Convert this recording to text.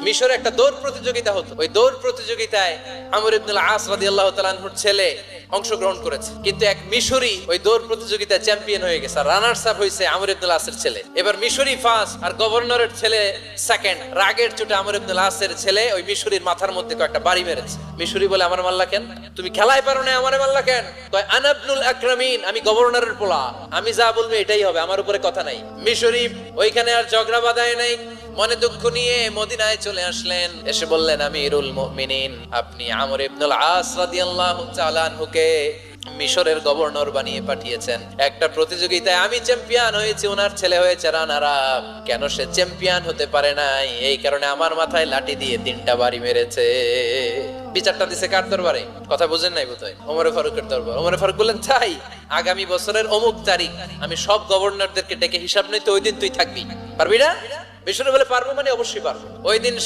মিশরে একটা দৌড় প্রতিযোগিতা হতো। ওই দৌড় প্রতিযোগিতায় আমর ইবনুল আস রাদিয়াল্লাহু তাআলা আনহুর ছেলে অংশগ্রহণ করেছে, কিন্তু এক মিশরি ওই দৌড় প্রতিযোগিতায় চ্যাম্পিয়ন হয়ে গেছে। রানার্স আপ হয়েছে আমর ইবনুল আসের ছেলে। এবার মিশরি ফার্স্ট আর গভর্নরের ছেলে সেকেন্ড। রাগের চোটে আমর ইবনুল আসের ছেলে ওই মিশরির মাথার মধ্যে কয়েকটা বাড়ি মেরেছে। মিশরি বলে, আমার মাল্লা কেন? তুমি খেলায় পারো না, আমারে মাল্লা কেন? কয়, আনা ইবনুল আকরামিন, আমি গভর্নরের পোলা, আমি যা বলবো এটাই হবে, আমার উপরে কথা নাই। মিশরি ওইখানে আর ঝগড়া বাঁধায় নাই, মনে দুঃখ নিয়ে মদিনায় চলে আসলেন। এসে বললেন, আমিরুল মুমিনিন, আপনি আমর ইবনুল আস রাদিয়াল্লাহু তাআলা আনহুকে মিশরের গভর্নর বানিয়ে পাঠিয়েছেন। একটা প্রতিযোগিতায় আমি চ্যাম্পিয়ন হয়েছি, ওনার ছেলে হয়েছে রানার আপ। কেন সে চ্যাম্পিয়ন হতে পারে নাই? এই কারণে আমার মাথায় লাঠি দিয়ে 3টা বাড়ি মেরেছে। বিচারটা দিছে কার দরবারে? কথা বুঝেন নাই বোধহয়, ওমর ফারুকের দরবার। ওমর ফারুক বললেন, তাই আগামী বছরের অমুক তারিখ আমি সব গভর্নরদেরকে ডেকে হিসাব নিতে, ওই দিন তুই থাকবি, পারবি না? মিশরে বলে, পারবো, মানে অবশ্যই পারবো। ওই দিন